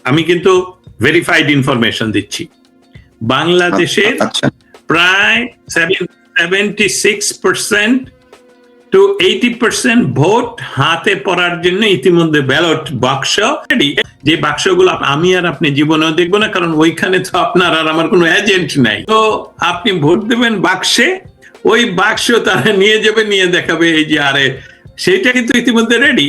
আমি কিন্তু verified information দিচ্ছি, বাংলাদেশের প্রায় 76% to 80% ভোট হাতে পড়ার জন্য ইতিমধ্যে ব্যালট বাক্স রেডি। যে বাক্সগুলো আমি আর আপনি জীবনেও দেখবো না, কারণ ওইখানে তো আপনার আর আমার কোনো এজেন্ট নাই। তো আপনি ভোট দেবেন বাক্সে, ওই বাক্স তারা নিয়ে যাবে, নিয়ে দেখাবে এই যে আরে সেটা কিন্তু ইতিমধ্যে রেডি।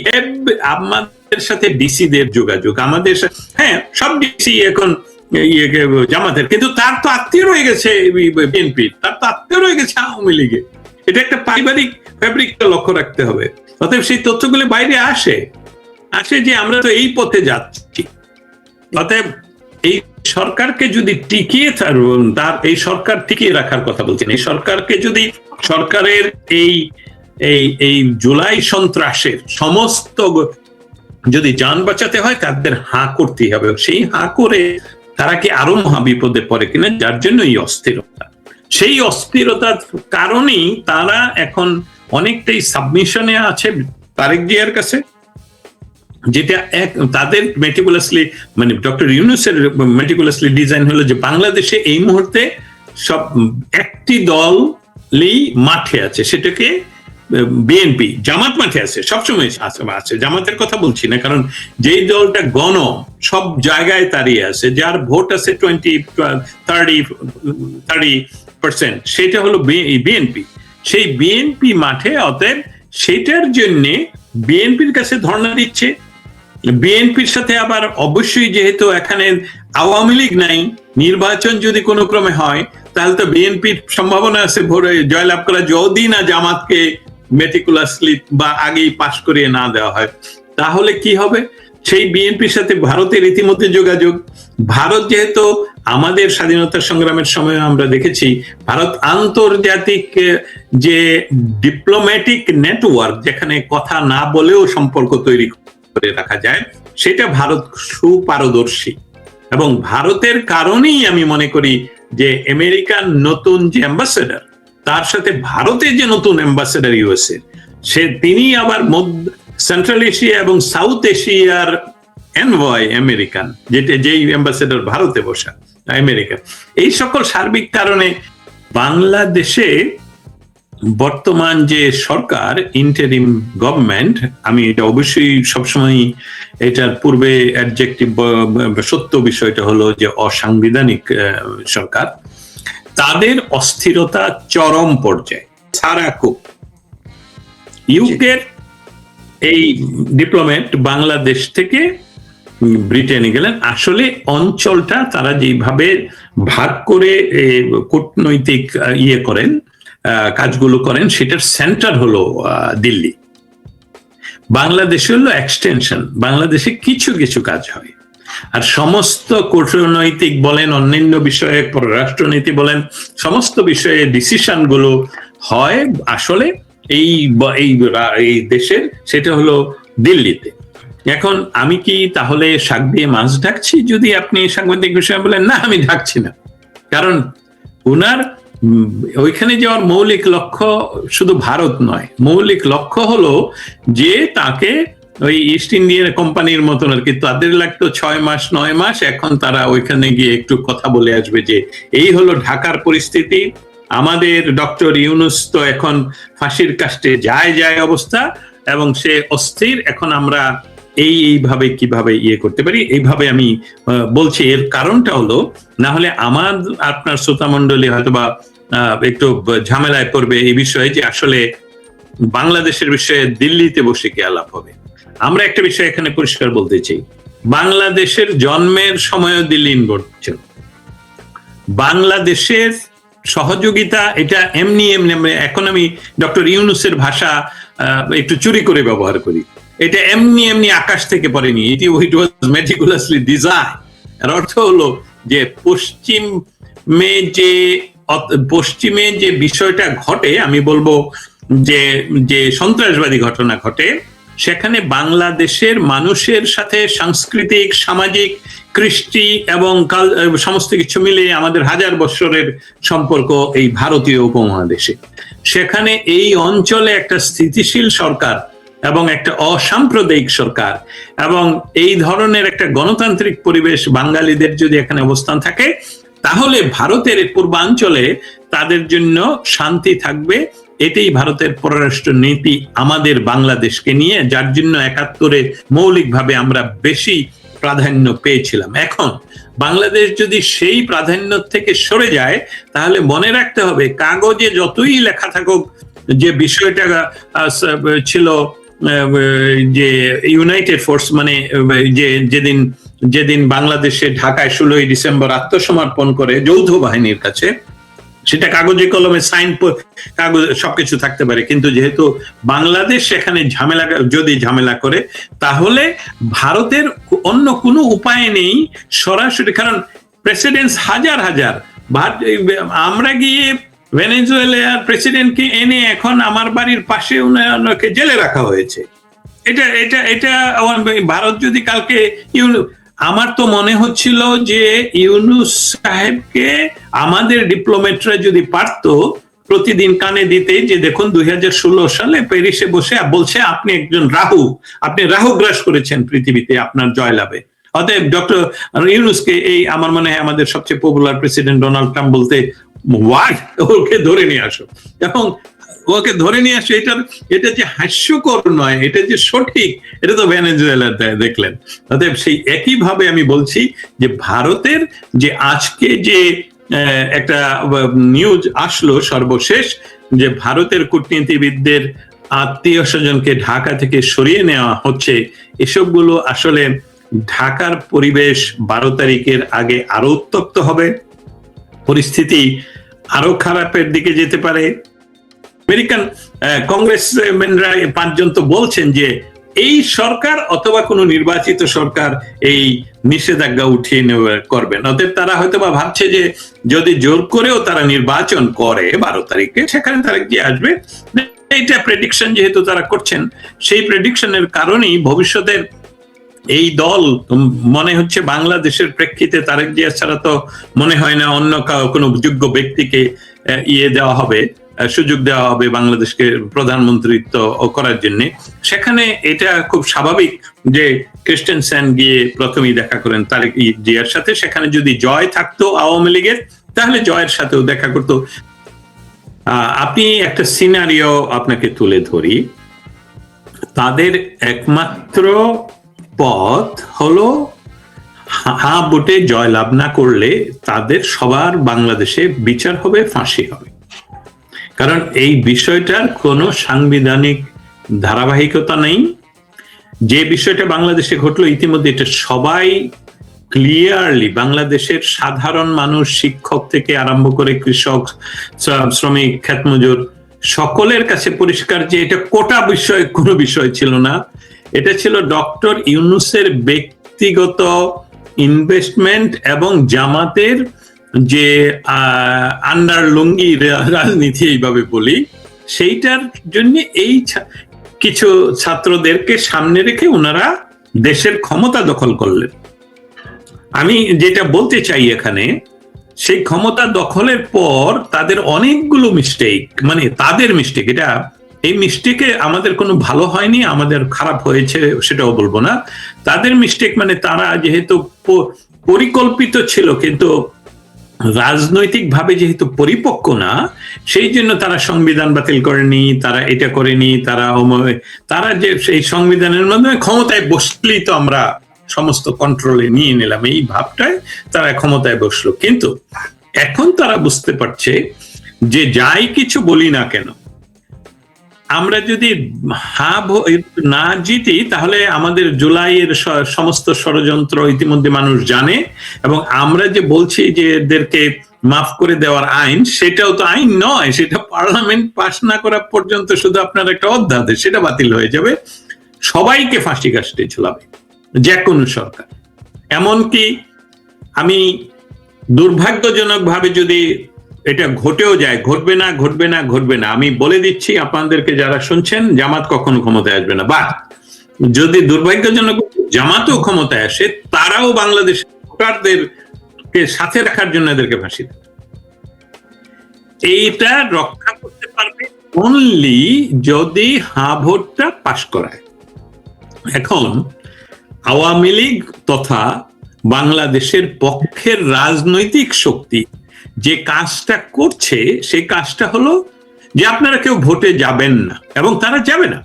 আমাদের সাথে ডিসিদের যোগাযোগ, আমাদের হ্যাঁ সব ডিসি এখন জামাতের, কিন্তু তার তো আত্মীয় রয়ে গেছে বিএনপি, তার তো আত্মীয় রয়ে গেছে আওয়ামী লীগে। এটা একটা পারিবারিক ফ্যাব্রিকটা লক্ষ্য রাখতে হবে। অতএব সেই তথ্যগুলো বাইরে আসে যে আমরা তো এই পথে যাচ্ছি। অতএব এই সরকারকে যদি টিকিয়ে তার এই সরকার টিকিয়ে রাখার কথা বলছেন, এই সরকারকে যদি সরকারের এই জুলাই সন্ত্রাসের সমস্ত যদি যান বাঁচাতে হয় তাদের হাঁ করতে হবে, সেই হাঁ করে তারা কি আরো মহাবিপদে পড়ে কিনা, যার জন্য এই অস্থিরতা। সেই অস্থিরতার কারণেই তারা এখন অনেকটাই সাবমিশনে আছে তারেক জিয়ার কাছে, যেটা তাদের মেটিকুলাসলি মানে ডক্টর ইউনূসের মেটিকুলাসলি ডিজাইন হলো যে বাংলাদেশে এই মুহূর্তে সব একটি দলই মাঠে আছে, সেটাকে বিএনপি। জামাত মাঠে আছে, সবসময় আছে, জামাতের কথা বলছি না, কারণ যেই দলটা গণ সব জায়গায় দাঁড়িয়ে আছে, যার ভোট আছে 20-30%, সেটা হলো বিএনপি। সেই বিএনপি মাঠে, অতএব সেটার জন্য বিএনপির কাছে ধর্ণা দিচ্ছে। বিএনপির সাথে আবার অবশ্যই যেহেতু এখানে আওয়ামী লীগ নাই, নির্বাচন যদি কোনো ক্রমে হয় তাহলে তো বিএনপির সম্ভাবনা আছে ভোরে জয়লাভ করা, যদি না জামাতকে মেটিকুলাসলি বা আগেই পাশ করিয়ে না দেওয়া হয়। তাহলে কি হবে? সেই বিএনপির সাথে ভারতের ইতিমধ্যে যোগাযোগ। ভারত যেহেতু আমাদের স্বাধীনতা সংগ্রামের সময় আমরা দেখেছি, ভারত আন্তর্জাতিক যে ডিপ্লোম্যাটিক নেটওয়ার্ক, যেখানে কথা না বলেও সম্পর্ক তৈরি করে রাখা যায়, সেটা ভারত সুপারদর্শী। এবং ভারতের কারণেই আমি মনে করি যে আমেরিকার নতুন যে অ্যাম্বাসেডার, তার সাথে ভারতের যে নতুন অ্যাম্বাসেডার ইউএসএ, তিনি আবার সেন্ট্রাল এশিয়া এবং সাউথ এশিয়ার এনভয় আমেরিকান, যেই অ্যাম্বাসেডার ভারতে বসা আমেরিকা। এই সকল সার্বিক কারণে বাংলাদেশে বর্তমান যে সরকার, ইন্টারিম গভর্নমেন্ট, আমি এটা অবশ্যই সবসময় এটার পূর্বে অ্যাডজেক্টিভ সত্য বিষয়টা হলো যে অসাংবিধানিক সরকার, তাদের অস্থিরতা চরম পর্যায়ে। সারাকুক ইউকের এই ডিপ্লোম্যাট বাংলাদেশ থেকে ব্রিটেনে গেলেন। আসলে অঞ্চলটা তারা যেভাবে ভাগ করে কূটনৈতিক করেন, কাজগুলো করেন, সেটার সেন্টার হলো দিল্লি। বাংলাদেশ হলো এক্সটেনশন, বাংলাদেশে কিছু কিছু কাজ হয়। আর সমস্ত কূটনৈতিক বলেন, অন্যান্য বিষয়ে পররাষ্ট্রনীতি বলেন, সমস্ত বিষয়ে ডিসিশন গুলো হয় আসলে এই দেশের, সেটা হলো দিল্লিতে। এখন আমি কি তাহলে শাক দিয়ে মাছ ঢাকছি? যদি আপনি সাংবাদিক বিষয়ে বলেন না, আমি ঢাকছি না, কারণ উনার ওইখানে যাওয়ার মৌলিক লক্ষ্য শুধু ভারত নয়, মৌলিক লক্ষ্য হলো যে তাকে ওই ইস্ট ইন্ডিয়ান কোম্পানির মতন আর কি, তাদের লাগতো 6 মাস 9 মাস, এখন তারা ওইখানে গিয়ে একটু কথা বলে আসবে যে এই হলো ঢাকার পরিস্থিতি, আমাদের ডক্টর ইউনূস তো এখন ফাঁসির কাস্টে যায় অবস্থা, এবং সে অস্থির, এখন আমরা এইভাবে কিভাবে করতে পারি, এইভাবে আমি বলছি। এর কারণটা হলো, না হলে আমার আপনার শ্রোতা মণ্ডলী হয়তোবা একটু ঝামেলায় পড়বে এই বিষয়ে, যে আসলে বাংলাদেশের বিষয়ে দিল্লিতে বসে কি আলাপ হবে। আমরা একটা বিষয় এখানে পরিষ্কার বলতে চাই, বাংলাদেশের জন্মের সময়ও দিল্লি ইনভলভ ছিল। বাংলাদেশের সহযোগিতা এটা এমনি, এখন আমি ডক্টর ইউনূসের ভাষা একটু চুরি করে ব্যবহার করি, এটা এমনি আকাশ থেকে পড়েনি, ইট ওয়াজ মেটিকুলাসলি ডিজাইন। এর অর্থ হলো যে পশ্চিমে যে বিষয়টা ঘটে, আমি বলবো যে সন্ত্রাসবাদী ঘটনা ঘটে, সেখানে বাংলাদেশের মানুষের সাথে সাংস্কৃতিক, সামাজিক, কৃষ্টি এবং সমস্ত কিছু মিলে আমাদের 1000 বছরের সম্পর্ক এই ভারতীয় উপমহাদেশে। সেখানে এই অঞ্চলে একটা স্থিতিশীল সরকার এবং একটা অসাম্প্রদায়িক সরকার এবং এই ধরনের একটা গণতান্ত্রিক পরিবেশ বাঙালিদের যদি এখানে অবস্থান থাকে, তাহলে ভারতের পূর্বাঞ্চলে তাদের জন্য শান্তি থাকবে। এটাই ভারতের পররাষ্ট্র নীতি আমাদের বাংলাদেশকে নিয়ে, যার জন্য ৭১-এ মৌলিকভাবে আমরা বেশি প্রাধান্য পেয়েছিলাম। এখন বাংলাদেশ যদি সেই প্রাধান্য থেকে সরে যায়, তাহলে মনে রাখতে হবে কাগজে যতই লেখা থাকুক যে বিষয়টা ছিল যে ইউনাইটেড ফোর্স, মানে যেদিন বাংলাদেশে ঢাকায় ১৬ই ডিসেম্বর আত্মসমর্পণ করে যৌথ বাহিনীর কাছে, সেটা কাগজে কলমে সাইন কাগজ সবকিছু থাকতে পারে, কিন্তু যেহেতু বাংলাদেশ সেখানে যদি ঝামেলা করে, তাহলে ভারতের অন্য কোনো উপায় নেই সরাসরি। কারণ প্রেসিডেন্ট হাজার হাজার, আমরা গিয়ে ভেনেজুয়েলার প্রেসিডেন্টকে এনে এখন আমার বাড়ির পাশে ওনাকে জেলে রাখা হয়েছে। এটা ভারত যদি কালকে আমার তো মনে হচ্ছিল যে ইউনূস সাহেবকে আমাদের ডিপ্লোমেটরা যদি পারতো প্রতিদিন কানে দিতে যে দেখুন ২০১৬ সালে প্যারিসে বসে বলছে আপনি একজন আপনি রাহু গ্রাস করেছেন পৃথিবীতে আপনার জয়লাভে। অতএব ডক্টর ইউনূসকে আমার মনে হয় আমাদের সবচেয়ে পপুলার প্রেসিডেন্ট ডোনাল্ড ট্রাম্প বলতে ওকে ধরে নিয়ে আসো, এবং ওকে ধরে নিয়ে আসো। এটা যে হাস্যকর নয়, এটা যে সঠিক, এটা তো ভেনেজুয়েলার দেখলেন। অতএব সেই একইভাবে আমি বলছি যে ভারতের যে আজকে যে একটা নিউজ আসলো সর্বশেষ, যে ভারতের কূটনীতিবিদদের আত্মীয় স্বজনকে ঢাকা থেকে সরিয়ে নেওয়া হচ্ছে, এসবগুলো আসলে ঢাকার পরিবেশ ১২ তারিখের আগে আরো উত্তপ্ত হবে, পরিস্থিতি আরো খারাপের দিকে যেতে পারে। আমেরিকান কংগ্রেসম্যানরা ৫ জন তো বলছেন যে এই সরকার অথবা কোনো নির্বাচিত সরকার এই নিষেধাজ্ঞা উঠিয়ে নেওয়া করবেন। অতএব তারা হয়তো বা ভাবছে যে যদি জোর করেও তারা নির্বাচন করে ১২ তারিখে, সেখানে তারা গিয়ে আসবে। এইটা প্রেডিকশন যেহেতু তারা করছেন, সেই প্রেডিকশনের কারণেই ভবিষ্যতের এই দল মনে হচ্ছে বাংলাদেশের প্রেক্ষিতে তারেক জিয়া ছাড়া তো মনে হয় না অন্য কোনো যোগ্য ব্যক্তিকে দেওয়া হবে, সুযোগ দেওয়া হবে বাংলাদেশকে প্রধানমন্ত্রিত্ব করার জন্য। সেখানে এটা খুব স্বাভাবিক যে ক্রিস্টেনসেন গিয়ে প্রথমেই দেখা করেন তারেক জিয়ার সাথে। সেখানে যদি জয় থাকতো আওয়ামী লীগের, তাহলে জয়ের সাথেও দেখা করতো। আপনি একটা সিনারিও আপনাকে তুলে ধরি, তাদের একমাত্র পথ হলো হা ভোটে জয়লাভ না করলে তাদের সবার বাংলাদেশে বিচার হবে, ফাঁসি হবে। কারণ এই বিষয়টার কোনো সাংবিধানিক ধারাবাহিকতা নেই। যে বিষয়টা বাংলাদেশে ঘটলো ইতিমধ্যে এটা সবাই ক্লিয়ারলি, বাংলাদেশের সাধারণ মানুষ, শিক্ষক থেকে আরম্ভ করে কৃষক, শ্রমিক, ক্ষেতমজুর, সকলের কাছে পরিষ্কার যে এটা কোটা বিষয় কোনো বিষয় ছিল না। এটা ছিল ডক্টর ইউনূসের ব্যক্তিগত ইনভেস্টমেন্ট এবং জামাতের যে আন্ডার লুঙ্গি রাজনীতি এইভাবে বলি, সেইটার জন্য এই কিছু ছাত্রদেরকে সামনে রেখে ওনারা দেশের ক্ষমতা দখল করলেন। আমি যেটা বলতে চাই এখানে, সেই ক্ষমতা দখলের পর তাদের অনেকগুলো মিস্টেক, মানে তাদের মিস্টেক, এটা এই মিস্টেকে আমাদের কোনো ভালো হয়নি, আমাদের খারাপ হয়েছে সেটাও বলবো না। তাদের মিস্টেক মানে তারা যেহেতু পরিকল্পিত ছিল কিন্তু রাজনৈতিক ভাবে যেহেতু পরিপক্ক না, সেই জন্য তারা সংবিধান বাতিল করেনি, তারা এটা করেনি, তারা যে সেই সংবিধানের মাধ্যমে ক্ষমতায় বসলেই তো আমরা সমস্ত কন্ট্রোলে নিয়ে নিলাম, এই ভাবটায় তারা ক্ষমতায় বসলো। কিন্তু এখন তারা বুঝতে পারছে যে যাই কিছু বলি না কেন, আমরা যদি না জিতি তাহলে আমাদের জুলাইয়ের সমস্ত ষড়যন্ত্র ইতিমধ্যে মানুষ জানে, এবং আমরা যে বলছি যে এদেরকে মাফ করে দেওয়ার আইন, সেটাও তো আইন নয়, সেটা পার্লামেন্ট পাস না করা পর্যন্ত শুধু আপনার একটা অধ্যাদেশ, সেটা বাতিল হয়ে যাবে, সবাইকে ফাঁসি কাস্টে ঝুলাবে যে কোনো সরকার। এমনকি আমি দুর্ভাগ্যজনক ভাবে যদি এটা ঘটেও যায়, ঘটবে না, আমি বলে দিচ্ছি আপনাদেরকে যারা শুনছেন, জামাত কখনো ক্ষমতায় আসবে না। বা যদি দুর্ভাগ্যজনক জামাতও ক্ষমতায় আসে, তারাও বাংলাদেশের ভোটারদেরকে সাথে রাখার জন্য এদেরকে ফাঁসি দেবে। এইটা রক্ষা করতে পারবে অনলি যদি হ্যাঁ ভোটটা পাশ করায়। এখন আওয়ামী লীগ তথা বাংলাদেশের পক্ষের রাজনৈতিক শক্তি যে কাজটা করছে, সেই কাজটা হলো যে আপনারা কেউ ভোটে যাবেন না, এবং তারা যাবে না।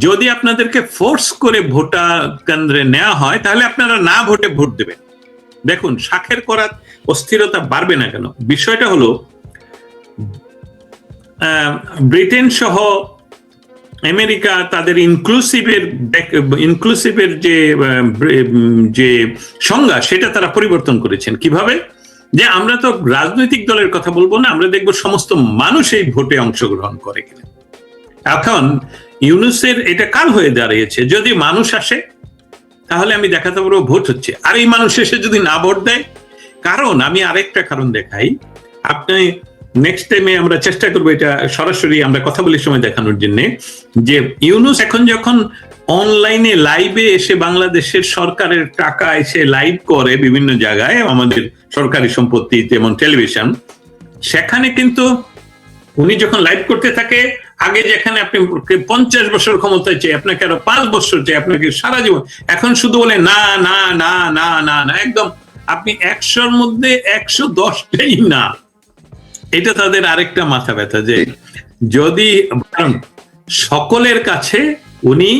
যদি আপনাদেরকে ফোর্স করে ভোটার কেন্দ্রে নেওয়া হয়, তাহলে আপনারা না ভোটে ভোট দেবেন। দেখুন, শাখের করার অস্থিরতা বাড়বে না কেন? বিষয়টা হলো ব্রিটেন সহ আমেরিকা তাদের ইনক্লুসিভের যে সংজ্ঞা, সেটা তারা পরিবর্তন করেছেন। কিভাবে? যে আমরা তো রাজনৈতিক দলের কথা বলবো না, আমরা দেখবো সমস্ত মানুষ এই ভোটে অংশগ্রহণ করে কিনা। এখন ইউনূসের এটা কাল হয়ে দাঁড়িয়েছে, যদি মানুষ আসে তাহলে আমি দেখাতে পারবো ভোট হচ্ছে, আর এই মানুষ এসে যদি না ভোট দেয়। কারণ আমি আরেকটা কারণ দেখাই, আপনি নেক্সট টাইমে আমরা চেষ্টা করবো এটা সরাসরি আমরা কথা বলির সময় দেখানোর জন্য, যে ইউনূস এখন যখন অনলাইনে লাইভে এসে বাংলাদেশের সরকারের টাকা এসে লাইভ করে বিভিন্ন জায়গায়, আমাদের সরকারি সম্পত্তি যেমন টেলিভিশন, সেখানে কিন্তু উনি যখন লাইভ করতে থাকে, আগে যেখানে আপনি 50 বছর ক্ষমতায় চাই, আপনাকে আরো 5 বছর চাই, আপনাকে সারা জীবন, এখন শুধু বলে না না না না না না, একদম আপনি 100-র মধ্যে 110টাই না। এটা তাদের আরেকটা মাথা ব্যথা, যে যদি সকলের কাছে উনি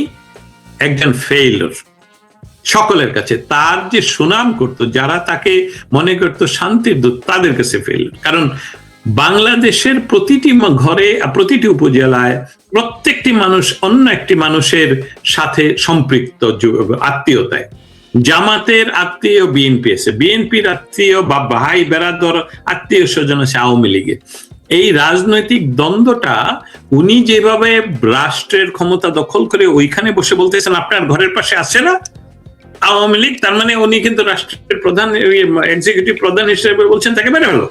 একজন ফেইলর, সকলের কাছে তার যে সুনাম করত, যারা তাকে মনে করত শান্তির দূত, তাদের কাছে ফেইলর। কারণ বাংলাদেশের প্রতিটি ঘরে, প্রতিটি উপজেলায় প্রত্যেকটি মানুষ অন্য একটি মানুষের সাথে সম্পৃক্ত, আত্মীয়তায়। জামাতের আত্মীয় বিএনপি আছে, বিএনপির আত্মীয় বা ভাই বেরাদর আত্মীয় স্বজন আছে আওয়ামী লীগের। এই রাজনৈতিক দ্বন্দ্বটা উনি যেভাবে রাষ্ট্রের ক্ষমতা দখল করে ওইখানে বসে বলতেছেন আপনার ঘরের পাশে আছে না আওয়ামী লীগ, তার মানে উনি কিন্তু রাষ্ট্রের প্রধান, এক্সিকিউটিভ প্রধান হিসেবে বলছেন তাকে মেনে ফেলো।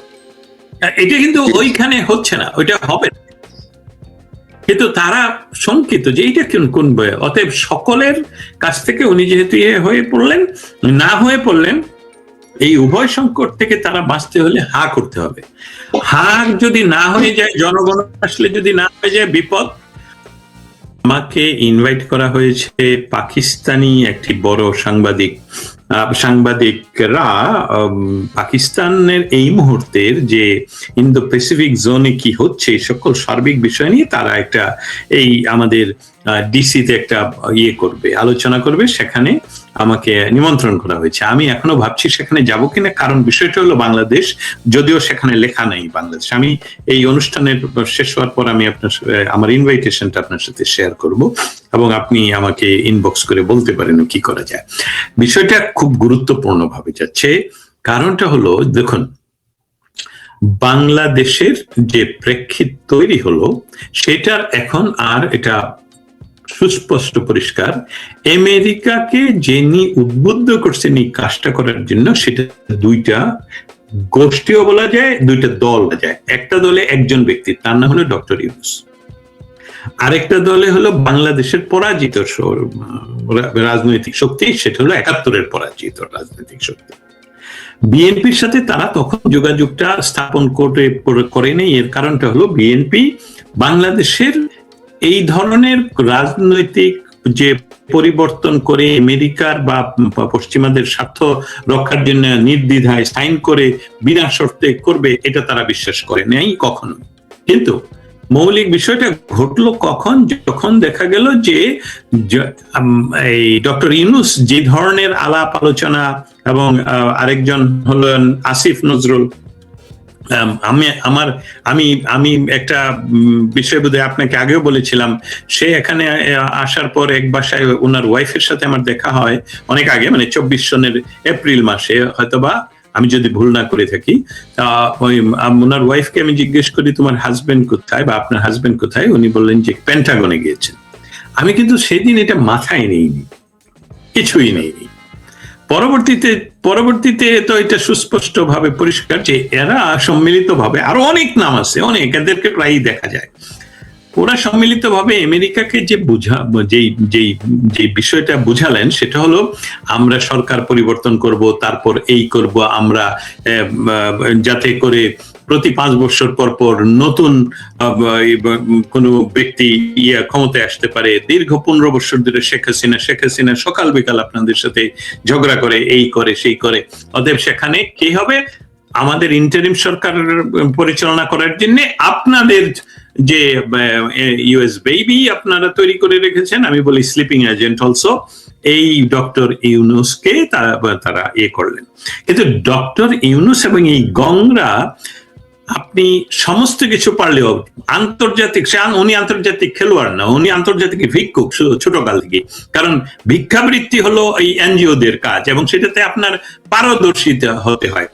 এটা কিন্তু ওইখানে হচ্ছে না, ওইটা হবে না। কিন্তু তারা শঙ্কিত যে এইটা কোন বয়ে। অতএব সকলের কাছ থেকে উনি যেহেতু হয়ে পড়লেন, না হয়ে পড়লেন, এই উভয় সংকট থেকে তারা বাঁচতে হলে হা করতে হবে। হা যদি না হয়ে যায়, জনগণ আসলে যদি না হয়ে যায়, বিপদ। আমাকে ইনভাইট করা হয়েছে পাকিস্তানি একটি বড় সাংবাদিকরা পাকিস্তানের এই মুহূর্তের যে ইন্দো প্যাসিফিক জোনে কি হচ্ছে এই সকল সার্বিক বিষয় নিয়ে তারা একটা এই আমাদের ডিসিতে একটা করবে, আলোচনা করবে। সেখানে আমাকে নিমন্ত্রণ করা হয়েছে। আমি এখনো ভাবছি সেখানে যাব কিনা, কারণ বিষয়টা হলো বাংলাদেশ, যদিও সেখানে লেখা নেই বাংলাদেশ। আমি এই অনুষ্ঠানের শেষ হওয়ার পর আমি আমার ইনভাইটেশনটা আপনার সাথে শেয়ার করব, এবং আপনি আমাকে ইনবক্স করে বলতে পারেন কি করা যায়। বিষয়টা খুব গুরুত্বপূর্ণ ভাবে যাচ্ছে। কারণটা হলো, দেখুন, বাংলাদেশের যে প্রেক্ষিত তৈরি হলো, সেটার এখন আর এটা সুস্পষ্ট পরিষ্কার, আমেরিকাকে যিনি উদ্বুদ্ধ করছেন এই কাজটা করার জন্য, সেটা দুইটা গোষ্ঠীও বলা যায়, দুইটা দল বলা যায়। একটা দলে একজন ব্যক্তি, তার নাম হলো ডক্টর ইউনূস। আরেকটা দলে হলো বাংলাদেশের পরাজিত রাজনৈতিক শক্তি, সেটা হলো 71-এর পরাজিত রাজনৈতিক শক্তি। বিএনপির সাথে তারা তখন যোগাযোগটা স্থাপন করেনি। এর কারণটা হলো বিএনপি বাংলাদেশের এই ধরনের রাজনৈতিক যে পরিবর্তন করে আমেরিকার বা পশ্চিমাদের স্বার্থ রক্ষার জন্য নির্দ্বিধায় সাইন করে বিনা শর্তে করবে, এটা তারা বিশ্বাস করে নাই কখনো। কিন্তু মৌলিক বিষয়টা ঘটলো কখন, যখন দেখা গেল যে এই ডক্টর ইউনূস যে ধরনের আলাপ আলোচনা, এবং আরেকজন হলেন আসিফ নজরুল। আমি একটা বিষয় বোধহয় আপনাকে আগেও বলেছিলাম, সে এখানে আসার পর এক বাসায় ওনার ওয়াইফের সাথে আমার দেখা হয় অনেক আগে, মানে 24 সনের এপ্রিল মাসে হয়তোবা, আমি যদি ভুল না করে থাকি। ওই ওনার ওয়াইফকে আমি জিজ্ঞেস করি তোমার হাজবেন্ড কোথায় বা আপনার হাজবেন্ড কোথায়, উনি বললেন যে পেন্টাগনে গিয়েছেন। আমি কিন্তু সেদিন এটা মাথায় নেইনি, কিছুই নেইনি। পরবর্তীতে তো এটা সুস্পষ্ট ভাবে পরিষ্কার যে এরা সম্মিলিত ভাবে, আরো অনেক নাম আছে, অনেক, এদেরকে প্রায়ই দেখা যায়, ওরা সম্মিলিত ভাবে আমেরিকাকে যে বিষয়টা বুঝালেন, সেটা হলো আমরা সরকার পরিবর্তন করব, তারপর এই করব আমরা, যাতে করে প্রতি 5 বছর পর পর নতুন কোন ব্যক্তি ক্ষমতায় আসতে পারে। দীর্ঘ 15 বছর ধরে শেখ হাসিনা সকাল বিকাল আপনাদের সাথে ঝগড়া করে, এই করে সেই করে। অতএব সেখানে কি হবে, আমাদের ইন্টারিম সরকার পরিচালনা করার জন্য আপনাদের যে ইউএস বেবি আপনারা তৈরি করে রেখেছেন, আমি বলি স্লিপিং এজেন্ট অলসো, এই ডক্টর ইউনূসকে তারা করলেন। কিন্তু ডক্টর ইউনূস এবং এই গংরা আপনি সমস্ত কিছু পারলেও আন্তর্জাতিক, উনি আন্তর্জাতিক খেলোয়াড় না, উনি আন্তর্জাতিক ভিক্ষুক ছোটকাল থেকে। কারণ ভিক্ষাবৃত্তি হলো এই এনজিও দের কাজ এবং সেটাতে আপনার পারদর্শিতা হতে হয়।